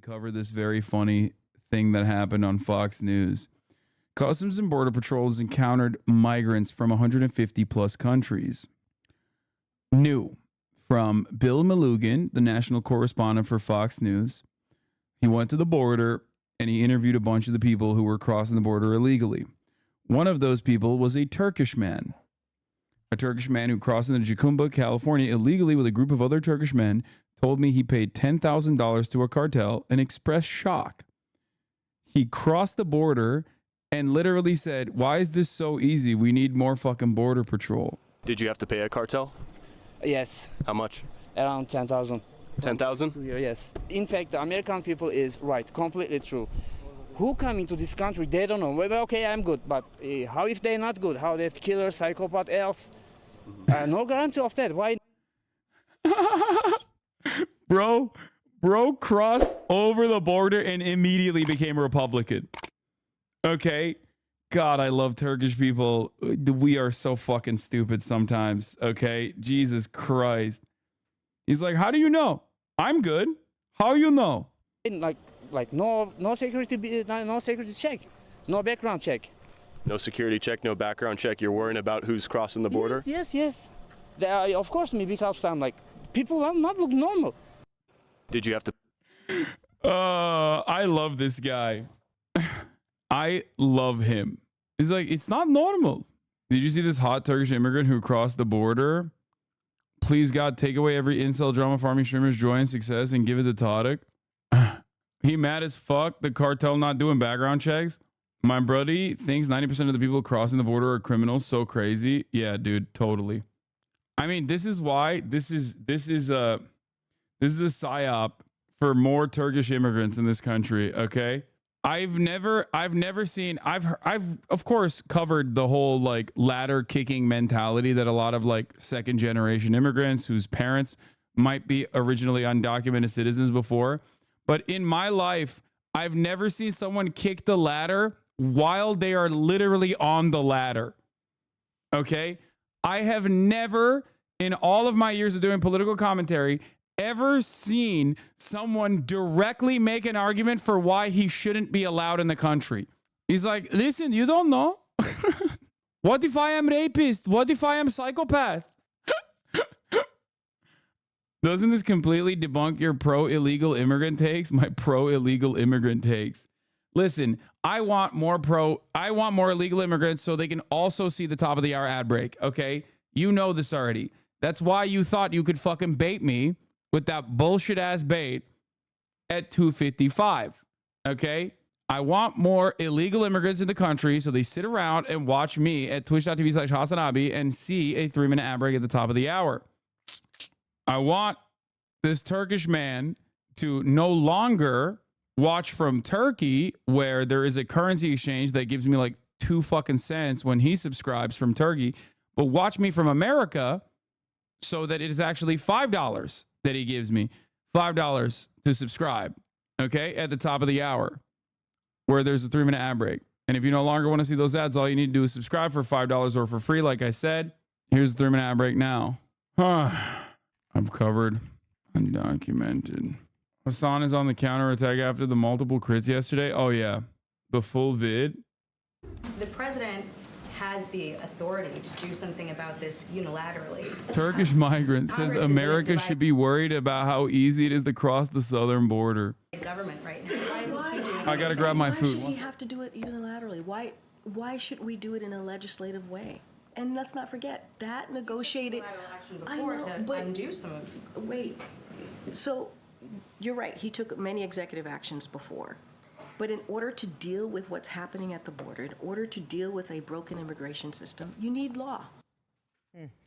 cover this very funny thing that happened on Fox News. Customs and Border Patrol has encountered migrants from 150 plus countries. New from Bill Malugan, the national correspondent for Fox News. He went to the border and he interviewed a bunch of the people who were crossing the border illegally. One of those people was a Turkish man. A Turkish man who crossed into Jacumba, California illegally with a group of other Turkish men told me he paid $10,000 to a cartel and expressed shock. He crossed the border and literally said, "Why is this so easy? We need more fucking border patrol." Did you have to pay a cartel? Yes. How much? Around 10,000. 10,000? Yes. In fact, the American people is right, completely true. Who come into this country, they don't know. Well, okay, I'm good, but how if they're not good? How they're killer, psychopath, else? No guarantee of that. Why? Bro crossed over the border and immediately became a Republican. Okay? God, I love Turkish people. We are so fucking stupid sometimes. Okay? Jesus Christ. He's like, how do you know? I'm good. How you know? Like no security, no security check, no background check. No security check, no background check. You're worrying about who's crossing the border? Yes. Of course, me, because I'm like, people are not look normal. Did you have to? I love this guy. I love him. He's like, it's not normal. Did you see this hot Turkish immigrant who crossed the border? Please, God, take away every incel drama farming streamer's joy and success and give it to Tadic. He mad as fuck. The cartel not doing background checks. My buddy thinks 90% of the people crossing the border are criminals. So crazy. Yeah, dude, totally. I mean, this is why this is a psyop for more Turkish immigrants in this country. Okay, I've never seen. I've of course covered the whole like ladder kicking mentality that a lot of like second generation immigrants whose parents might be originally undocumented citizens before. But in my life, I've never seen someone kick the ladder while they are literally on the ladder. Okay? I have never, in all of my years of doing political commentary, ever seen someone directly make an argument for why he shouldn't be allowed in the country. He's like, listen, you don't know. What if I am rapist? What if I am psychopath? Doesn't this completely debunk your pro-illegal immigrant takes? My pro-illegal immigrant takes. Listen, I want more illegal immigrants so they can also see the top of the hour ad break, okay? You know this already. That's why you thought you could fucking bait me with that bullshit ass bait at 2:55, okay? I want more illegal immigrants in the country so they sit around and watch me at twitch.tv/Hasanabi and see a 3-minute ad break at the top of the hour. I want this Turkish man to no longer watch from Turkey, where there is a currency exchange that gives me like 2 fucking cents when he subscribes from Turkey, but watch me from America so that it is actually $5 that he gives me. $5 to subscribe, okay, at the top of the hour, where there's a 3-minute ad break. And if you no longer want to see those ads, all you need to do is subscribe for $5 or for free, like I said. Here's the 3-minute ad break now. I've covered undocumented. Hasan is on the counterattack after the multiple crits yesterday. Oh, yeah. The full vid. The president has the authority to do something about this unilaterally. Turkish migrant says America should be worried about how easy it is to cross the southern border. Government right now. Why isn't he doing I gotta grab my food. Why should he have to do it unilaterally? Why should we do it in a legislative way? And let's not forget that negotiated. I know, to undo some of. Wait, so you're right. He took many executive actions before, but in order to deal with what's happening at the border, in order to deal with a broken immigration system, you need law.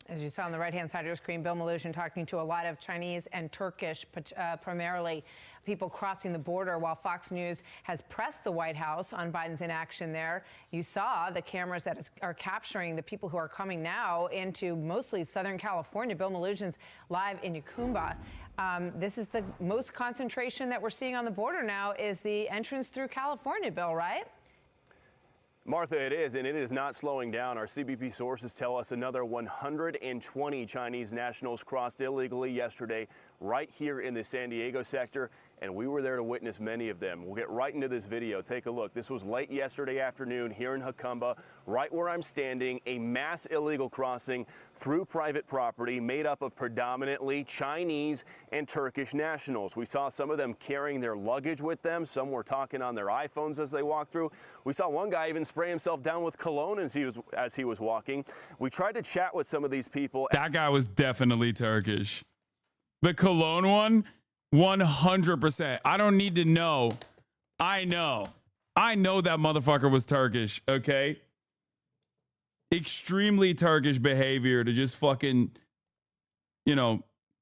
As you saw on the right-hand side of your screen, Bill Malusian talking to a lot of Chinese and Turkish, primarily people crossing the border, while Fox News has pressed the White House on Biden's inaction there. You saw the cameras that are capturing the people who are coming now into mostly Southern California. Bill Malusian's live in Jacumba. This is the most concentration that we're seeing on the border now is the entrance through California, Bill, right? Martha, it is, and it is not slowing down. Our CBP sources tell us another 120 Chinese nationals crossed illegally yesterday right here in the San Diego sector. and we were there to witness many of them. We'll get right into this video. Take a look. This was late yesterday afternoon here in Hakumba, right where I'm standing, a mass illegal crossing through private property made up of predominantly Chinese and Turkish nationals. We saw some of them carrying their luggage with them. Some were talking on their iPhones as they walked through. We saw one guy even spray himself down with cologne as he was walking. We tried to chat with some of these people. That guy was definitely Turkish. The cologne one, 100%. I don't need to know. I know that motherfucker was Turkish, okay? Extremely Turkish behavior to just fucking,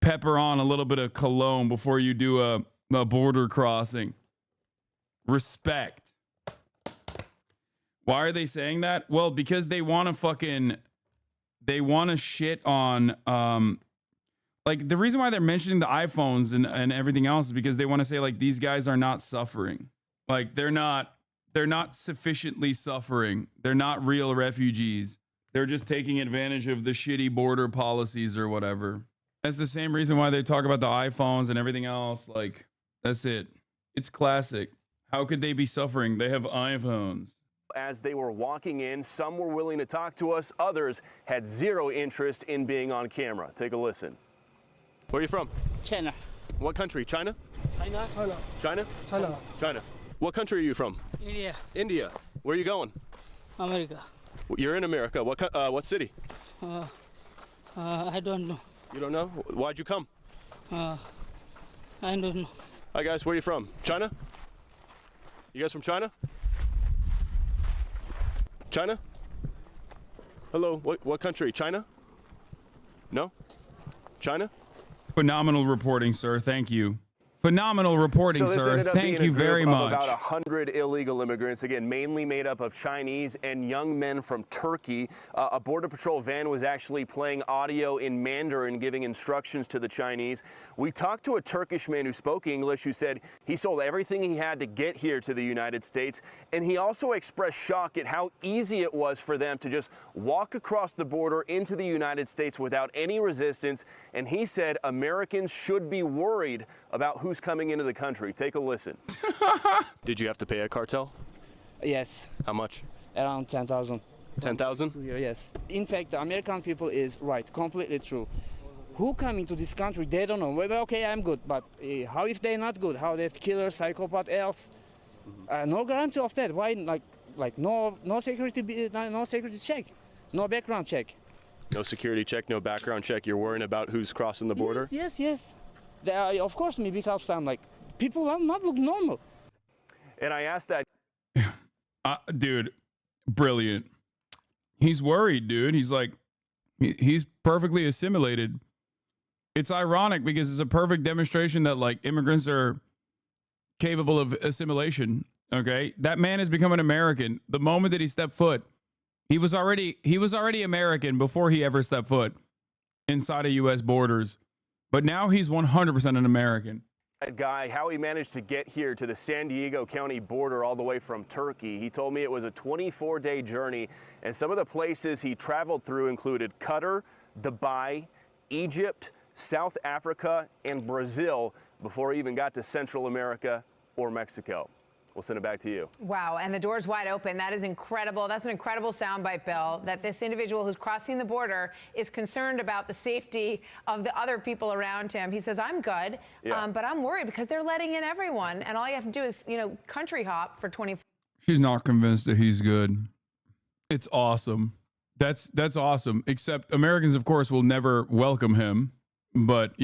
pepper on a little bit of cologne before you do a border crossing. Respect. Why are they saying that? Well, because they want to shit on, like, the reason why they're mentioning the iPhones and everything else is because they want to say, like, these guys are not suffering. Like, they're not sufficiently suffering. They're not real refugees. They're just taking advantage of the shitty border policies or whatever. That's the same reason why they talk about the iPhones and everything else. Like, that's it. It's classic. How could they be suffering? They have iPhones. As they were walking in, some were willing to talk to us. Others had zero interest in being on camera. Take a listen. Where are you from? China. What country? China? China. China. China? China. China. What country are you from? India. India. Where are you going? America. You're in America. What city? I don't know. You don't know? Why'd you come? I don't know. Hi guys, where are you from? China? You guys from China? China? Hello, what country? China? No? China? Phenomenal reporting, sir. Thank you. Phenomenal reporting, So this sir. ended up Thank being you a group very of much. about 100 illegal immigrants, again, mainly made up of Chinese and young men from Turkey. A Border Patrol van was actually playing audio in Mandarin, giving instructions to the Chinese. We talked to a Turkish man who spoke English, who said he sold everything he had to get here to the United States. And he also expressed shock at how easy it was for them to just walk across the border into the United States without any resistance. And he said Americans should be worried about who's coming into the country. Take a listen. Did you have to pay a cartel? Yes, How much? around 10,000. 10,000? Yes. In fact, the American people is right, completely true. Who come into this country, they don't know. Well, okay, I'm good, but how if they're not good? How they killer, psychopath, else? No guarantee of that. Why, like no security, no security check, no background check. No security check, no background check. You're worrying about who's crossing the border? Yes. Of course, me, because I'm like, people are not look normal. And I asked that Dude, brilliant. He's worried, dude. He's like, he's perfectly assimilated. It's ironic because it's a perfect demonstration that, like, immigrants are capable of assimilation. Okay, that man has become an American the moment that he stepped foot. He was already American before he ever stepped foot inside of U.S. borders, but now he's 100% an American. that guy how he managed to get here to the San Diego County border all the way from Turkey. He told me it was a 24-day journey, and some of the places he traveled through included Qatar, Dubai, Egypt, South Africa, and Brazil before he even got to Central America or Mexico. We'll send it back to you. Wow, and the door's wide open. That is incredible. That's an incredible soundbite, Bill, that this individual who's crossing the border is concerned about the safety of the other people around him. He says, I'm good, but I'm worried because they're letting in everyone, and all you have to do is, country hop for 24. She's not convinced that he's good. It's awesome. That's awesome, except Americans, of course, will never welcome him, but,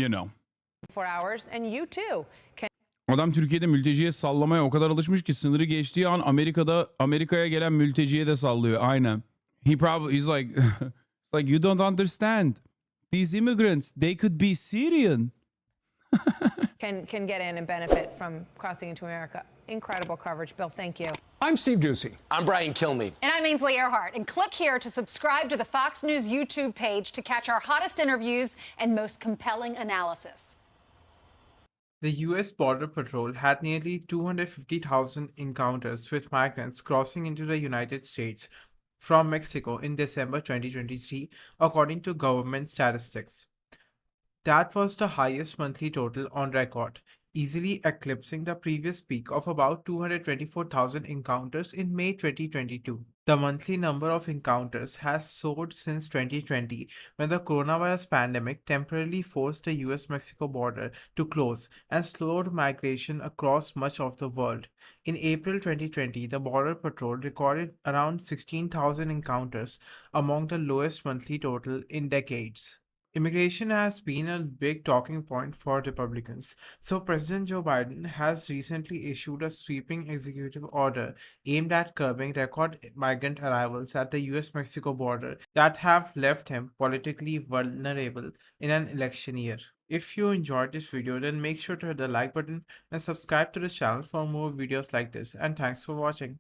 4 hours, and you too can. Adam Türkiye'de mülteciye sallamaya o kadar alışmış ki sınırı geçtiği an Amerika'ya gelen mülteciye de sallıyor. Aynen. He's like like you don't understand. These immigrants, they could be Syrian. can get in and benefit from crossing into America. Incredible coverage, Bill. Thank you. I'm Steve Doocy. I'm Brian Kilmeade. And I'm Ainsley Earhart. And click here to subscribe to the Fox News YouTube page to catch our hottest interviews and most compelling analysis. The U.S. Border Patrol had nearly 250,000 encounters with migrants crossing into the United States from Mexico in December 2023, according to government statistics. That was the highest monthly total on record, easily eclipsing the previous peak of about 224,000 encounters in May 2022. The monthly number of encounters has soared since 2020, when the coronavirus pandemic temporarily forced the US-Mexico border to close and slowed migration across much of the world. In April 2020, the Border Patrol recorded around 16,000 encounters, among the lowest monthly total in decades. Immigration has been a big talking point for Republicans, so President Joe Biden has recently issued a sweeping executive order aimed at curbing record migrant arrivals at the US Mexico border that have left him politically vulnerable in an election year. If you enjoyed this video, then make sure to hit the like button and subscribe to this channel for more videos like this. And thanks for watching.